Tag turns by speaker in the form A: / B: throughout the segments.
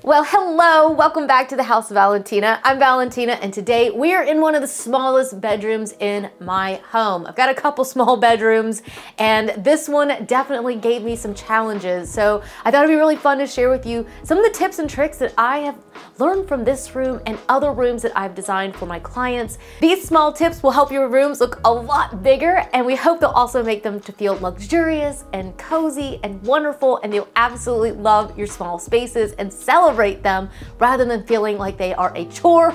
A: Well, hello, welcome back to the House of Valentina. I'm Valentina, and today we are in one of the smallest bedrooms in my home. I've got a couple small bedrooms, and this one definitely gave me some challenges. So I thought it'd be really fun to share with you some of the tips and tricks that I have learned from this room and other rooms that I've designed for my clients. These small tips will help your rooms look a lot bigger, and we hope they'll also make them to feel luxurious and cozy and wonderful, and you'll absolutely love your small spaces and celebrate them rather than feeling like they are a chore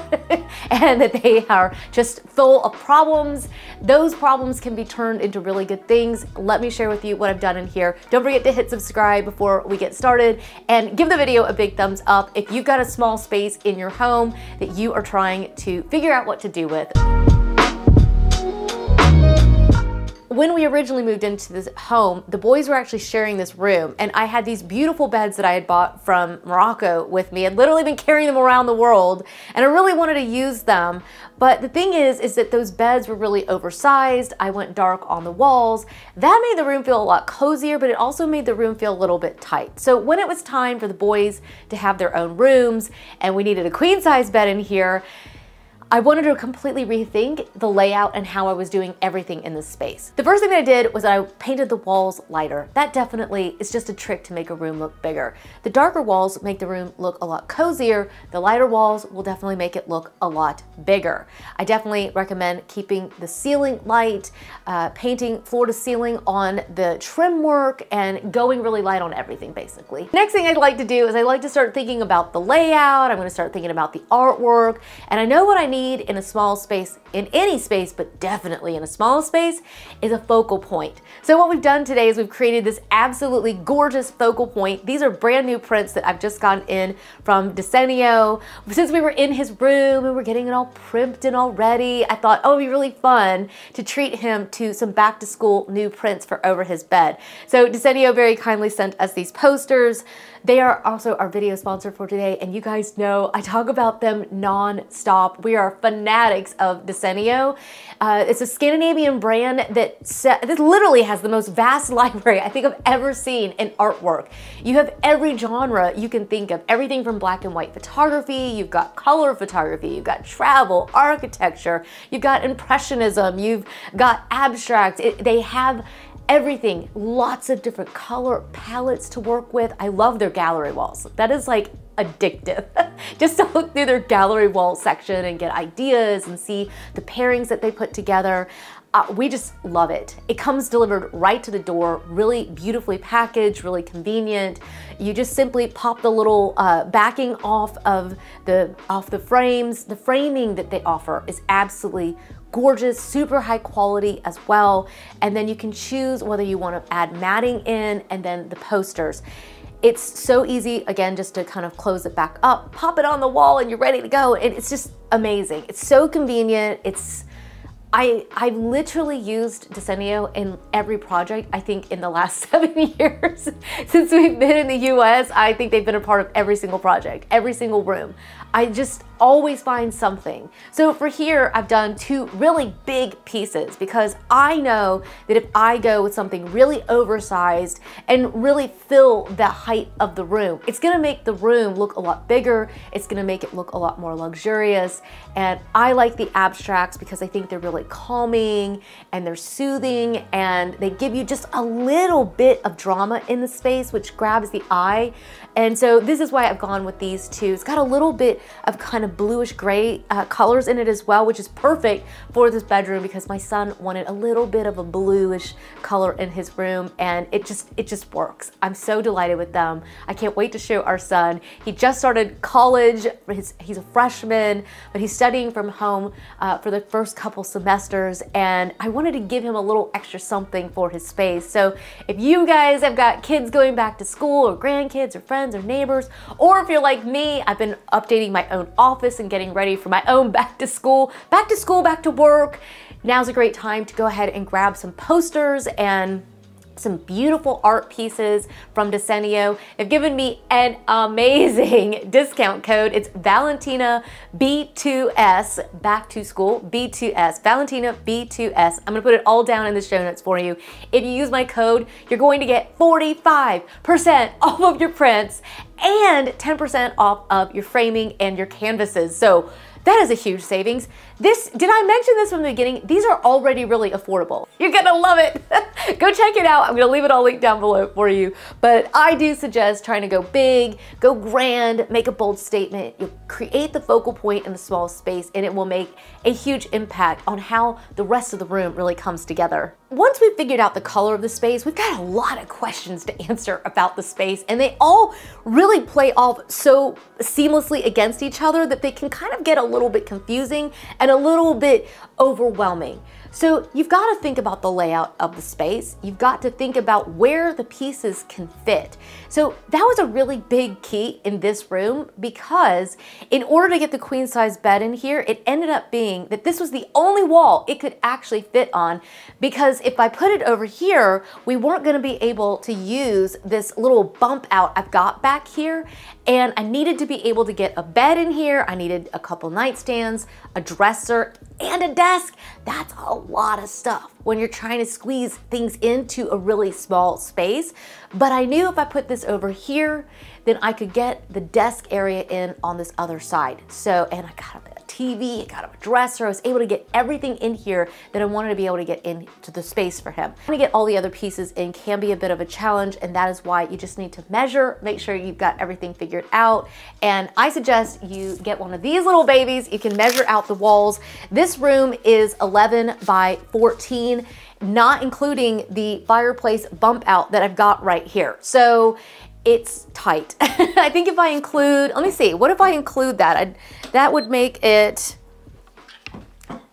A: and that they are just full of problems. Those problems can be turned into really good things. Let me share with you what I've done in here. Don't forget to hit subscribe before we get started, and give the video a big thumbs up if you've got a small space in your home that you are trying to figure out what to do with. When we originally moved into this home, the boys were actually sharing this room, and I had these beautiful beds that I had bought from Morocco with me. I'd literally been carrying them around the world, and I really wanted to use them. But the thing is that those beds were really oversized. I went dark on the walls. That made the room feel a lot cozier, but it also made the room feel a little bit tight. So when it was time for the boys to have their own rooms, and we needed a queen size bed in here, I wanted to completely rethink the layout and how I was doing everything in this space. The first thing that I did was I painted the walls lighter. That definitely is just a trick to make a room look bigger. The darker walls make the room look a lot cozier. The lighter walls will definitely make it look a lot bigger. I definitely recommend keeping the ceiling light, painting floor to ceiling on the trim work, and going really light on everything basically. Next thing I'd like to do is I like to start thinking about the layout. I'm gonna start thinking about the artwork, and I know what I need in a small space, in any space, but definitely in a small space, is a focal point. So what we've done today is we've created this absolutely gorgeous focal point. These are brand new prints that I've just gotten in from Desenio. Since we were in his room and we're getting it all primped and all ready, I thought, oh, it'd be really fun to treat him to some back to school new prints for over his bed. So Desenio very kindly sent us these posters. They are also our video sponsor for today, and you guys know I talk about them non-stop. We are fanatics of Desenio. It's a Scandinavian brand that this literally has the most vast library I think I've ever seen in artwork. You have every genre you can think of, everything from black and white photography, you've got color photography, you've got travel, architecture, you've got impressionism, you've got abstract. They have everything, lots of different color palettes to work with. I love their gallery walls. That is like addictive. Just to look through their gallery wall section and get ideas and see the pairings that they put together. We just love it. It comes delivered right to the door, really beautifully packaged, really convenient. You just simply pop the little backing off the frames. The framing that they offer is absolutely gorgeous, super high quality as well. And then you can choose whether you want to add matting in, and then the posters. It's so easy, again, just to kind of close it back up, pop it on the wall, and you're ready to go. And it's just amazing. It's so convenient. I've literally used Desenio in every project, I think, in the last 7 years. Since we've been in the US, I think they've been a part of every single project, every single room. I just always find something. So for here, I've done two really big pieces because I know that if I go with something really oversized and really fill the height of the room, it's gonna make the room look a lot bigger. It's gonna make it look a lot more luxurious. And I like the abstracts because I think they're really calming and they're soothing, and they give you just a little bit of drama in the space, which grabs the eye. And so this is why I've gone with these two. It's got a little bit of kind of bluish gray colors in it as well, which is perfect for this bedroom because my son wanted a little bit of a bluish color in his room, and it just works. I'm so delighted with them. I can't wait to show our son. He just started college. He's a freshman, but he's studying from home for the first couple semesters, and I wanted to give him a little extra something for his space. So if you guys have got kids going back to school, or grandkids, or friends, or neighbors, or if you're like me, I've been updating my own office and getting ready for my own back to school, back to work, now's a great time to go ahead and grab some posters and some beautiful art pieces from Desenio. They've given me an amazing discount code. It's Valentina B2S, back to school, B2S, Valentina B2S. I'm gonna put it all down in the show notes for you. If you use my code, you're going to get 45% off of your prints and 10% off of your framing and your canvases. So that is a huge savings. Did I mention this from the beginning? These are already really affordable. You're gonna love it. Go check it out. I'm gonna leave it all linked down below for you. But I do suggest trying to go big, go grand, make a bold statement. You'll create the focal point in the small space, and it will make a huge impact on how the rest of the room really comes together. Once we've figured out the color of the space, we've got a lot of questions to answer about the space, and they all really play off so seamlessly against each other that they can kind of get a little bit confusing and a little bit overwhelming. So you've got to think about the layout of the space. You've got to think about where the pieces can fit. So that was a really big key in this room, because in order to get the queen size bed in here, it ended up being that this was the only wall it could actually fit on, because if I put it over here, we weren't going to be able to use this little bump out I've got back here, and I needed to be able to get a bed in here. I needed a couple nightstands, a dresser, and a desk. That's a lot of stuff when you're trying to squeeze things into a really small space. But I knew if I put this over here, then I could get the desk area in on this other side. So, and I got a TV, I got a dresser. I was able to get everything in here that I wanted to be able to get into the space for him. Trying to get all the other pieces in can be a bit of a challenge, and that is why you just need to measure, make sure you've got everything figured out. And I suggest you get one of these little babies. You can measure out the walls. This room is 11 by 14, not including the fireplace bump out that I've got right here. So it's tight. I think if I include, let me see, what if I include that? That would make it,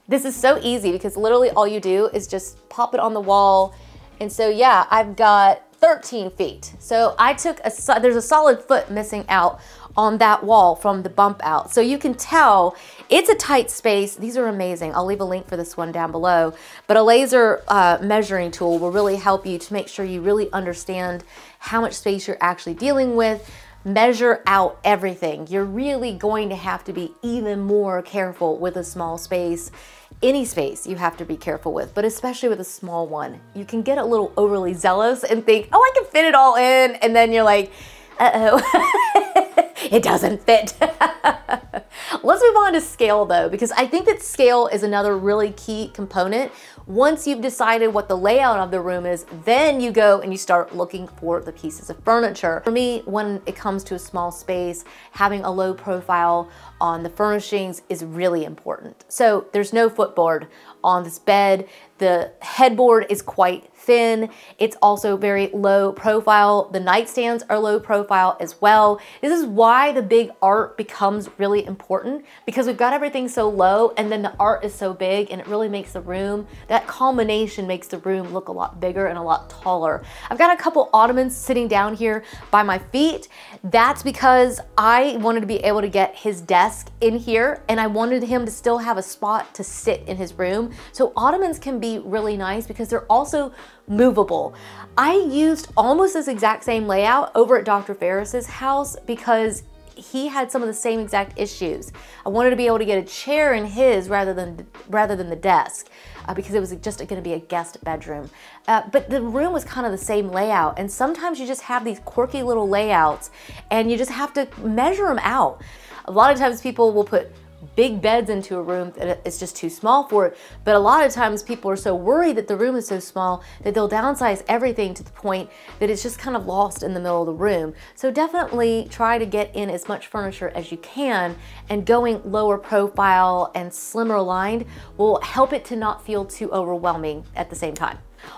A: this is so easy because literally all you do is just pop it on the wall. And so yeah, I've got 13 feet. So I took there's a solid foot missing out on that wall from the bump out. So you can tell it's a tight space. These are amazing. I'll leave a link for this one down below. But a laser measuring tool will really help you to make sure you really understand how much space you're actually dealing with. Measure out everything. You're really going to have to be even more careful with a small space. Any space you have to be careful with, but especially with a small one. You can get a little overly zealous and think, oh, I can fit it all in. And then you're like, uh-oh, it doesn't fit. Let's move on to scale though, because I think that scale is another really key component. Once you've decided what the layout of the room is, then you go and you start looking for the pieces of furniture. For me, when it comes to a small space, having a low profile on the furnishings is really important. So there's no footboard on this bed. The headboard is quite thin. It's also very low profile. The nightstands are low profile as well. This is why the big art becomes really important, because we've got everything so low and then the art is so big, and it really makes the room, that combination makes the room look a lot bigger and a lot taller. I've got a couple ottomans sitting down here by my feet. That's because I wanted to be able to get his desk in here, and I wanted him to still have a spot to sit in his room. So ottomans can be really nice because they're also movable. I used almost this exact same layout over at Dr. Ferris's house because he had some of the same exact issues. I wanted to be able to get a chair in his rather than the desk because it was just going to be a guest bedroom. But the room was kind of the same layout, and sometimes you just have these quirky little layouts and you just have to measure them out. A lot of times people will put big beds into a room that it's just too small for it, but a lot of times people are so worried that the room is so small that they'll downsize everything to the point that it's just kind of lost in the middle of the room. So definitely try to get in as much furniture as you can, and going lower profile and slimmer aligned will help it to not feel too overwhelming at the same time.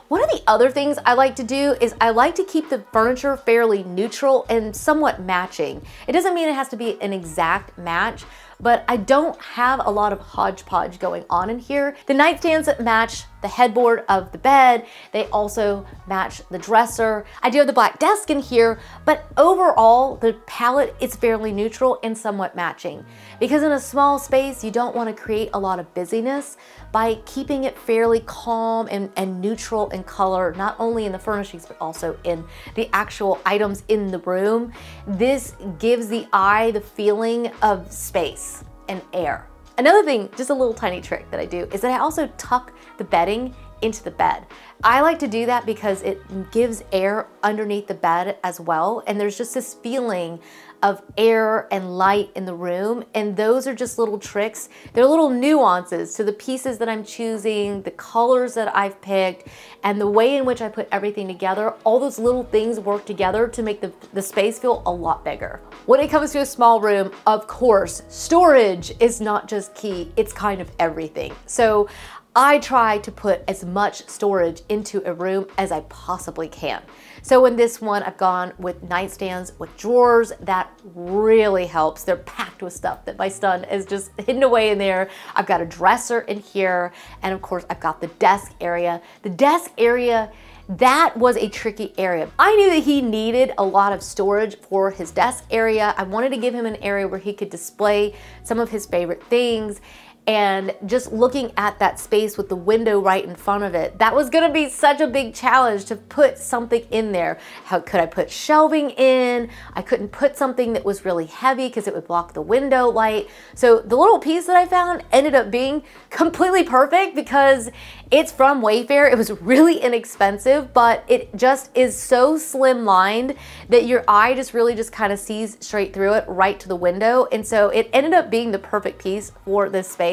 A: One of the other things I like to do is I like to keep the furniture fairly neutral and somewhat matching. It doesn't mean it has to be an exact match, but I don't have a lot of hodgepodge going on in here. The nightstands match the headboard of the bed. They also match the dresser. I do have the black desk in here, but overall, the palette is fairly neutral and somewhat matching. Because in a small space, you don't want to create a lot of busyness by keeping it fairly calm and neutral in color, not only in the furnishings, but also in the actual items in the room. This gives the eye the feeling of space and air. Another thing, just a little tiny trick that I do, is that I also tuck the bedding into the bed. I like to do that because it gives air underneath the bed as well, and there's just this feeling of air and light in the room, and those are just little tricks. They're little nuances to the pieces that I'm choosing, the colors that I've picked, and the way in which I put everything together. All those little things work together to make the space feel a lot bigger. When it comes to a small room, of course, storage is not just key, it's kind of everything. So I try to put as much storage into a room as I possibly can. So in this one, I've gone with nightstands with drawers. That really helps. They're packed with stuff that my son is just hidden away in there. I've got a dresser in here, and of course, I've got the desk area. The desk area, that was a tricky area. I knew that he needed a lot of storage for his desk area. I wanted to give him an area where he could display some of his favorite things. And just looking at that space with the window right in front of it, that was gonna be such a big challenge to put something in there. How could I put shelving in? I couldn't put something that was really heavy because it would block the window light. So the little piece that I found ended up being completely perfect because it's from Wayfair. It was really inexpensive, but it just is so slim-lined that your eye just really just kind of sees straight through it right to the window. And so it ended up being the perfect piece for this space.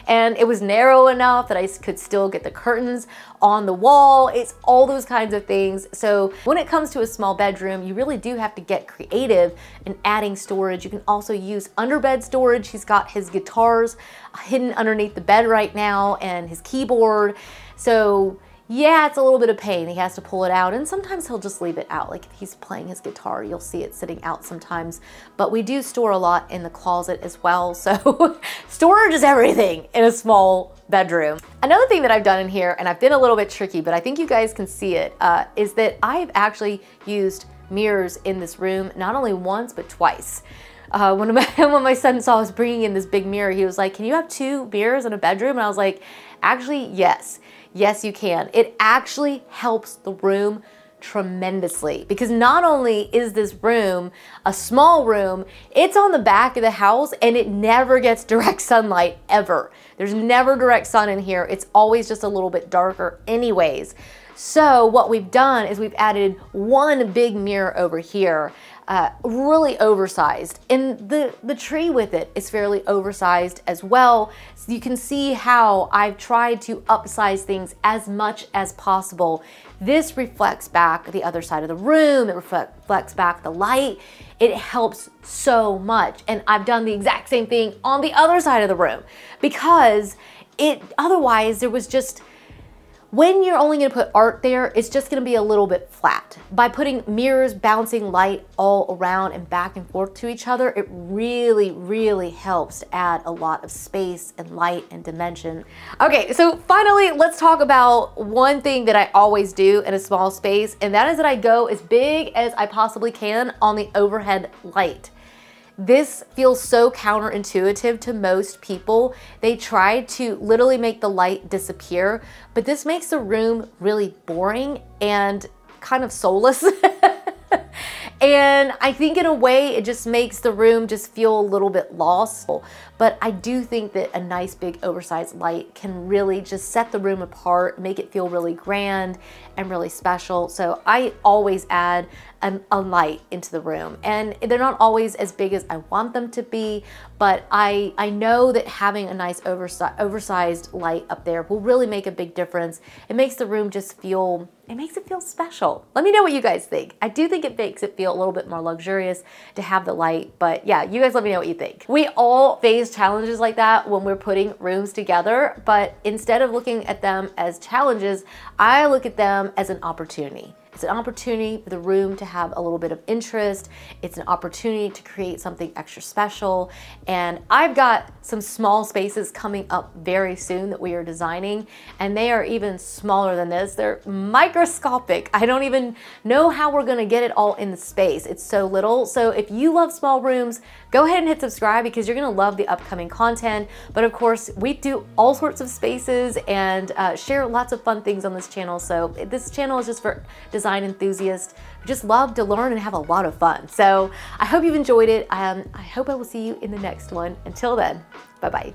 A: And it was narrow enough that I could still get the curtains on the wall. It's all those kinds of things. So when it comes to a small bedroom, you really do have to get creative in adding storage. You can also use underbed storage. He's got his guitars hidden underneath the bed right now and his keyboard. So yeah, it's a little bit of pain. He has to pull it out, and sometimes he'll just leave it out. Like if he's playing his guitar, you'll see it sitting out sometimes. But we do store a lot in the closet as well. So storage is everything in a small bedroom. Another thing that I've done in here, and I've been a little bit tricky, but I think you guys can see it, is that I've actually used mirrors in this room, not only once, but twice. When my son saw us bringing in this big mirror, he was like, "Can you have 2 mirrors in a bedroom?" And I was like, actually, yes. Yes, you can. It actually helps the room tremendously because not only is this room a small room, it's on the back of the house and it never gets direct sunlight ever. There's never direct sun in here. It's always just a little bit darker anyways. So what we've done is we've added one big mirror over here, really oversized. And the tree with it is fairly oversized as well. So you can see how I've tried to upsize things as much as possible. This reflects back the other side of the room. It reflects back the light. It helps so much. And I've done the exact same thing on the other side of the room because otherwise there was just, when you're only gonna put art there, it's just gonna be a little bit flat. By putting mirrors bouncing light all around and back and forth to each other, it really, really helps to add a lot of space and light and dimension. Okay, so finally, let's talk about one thing that I always do in a small space, and that is that I go as big as I possibly can on the overhead light. This feels so counterintuitive to most people. They try to literally make the light disappear, but this makes the room really boring and kind of soulless. And I think in a way, it just makes the room just feel a little bit lost. But I do think that a nice big oversized light can really just set the room apart, make it feel really grand and really special. So I always add a light into the room, and they're not always as big as I want them to be, but I know that having a nice oversized light up there will really make a big difference. It makes the room just feel, it makes it feel special. Let me know what you guys think. I do think it makes it feel a little bit more luxurious to have the light, but yeah, you guys let me know what you think. We all face challenges like that when we're putting rooms together, but instead of looking at them as challenges, I look at them as an opportunity. It's an opportunity for the room to have a little bit of interest. It's an opportunity to create something extra special. And I've got some small spaces coming up very soon that we are designing, and they are even smaller than this. They're microscopic. I don't even know how we're gonna get it all in the space. It's so little. So if you love small rooms, go ahead and hit subscribe because you're gonna love the upcoming content. But of course, we do all sorts of spaces and share lots of fun things on this channel. So this channel is just for design enthusiasts who just love to learn and have a lot of fun. So I hope you've enjoyed it. I hope I will see you in the next one. Until then, bye-bye.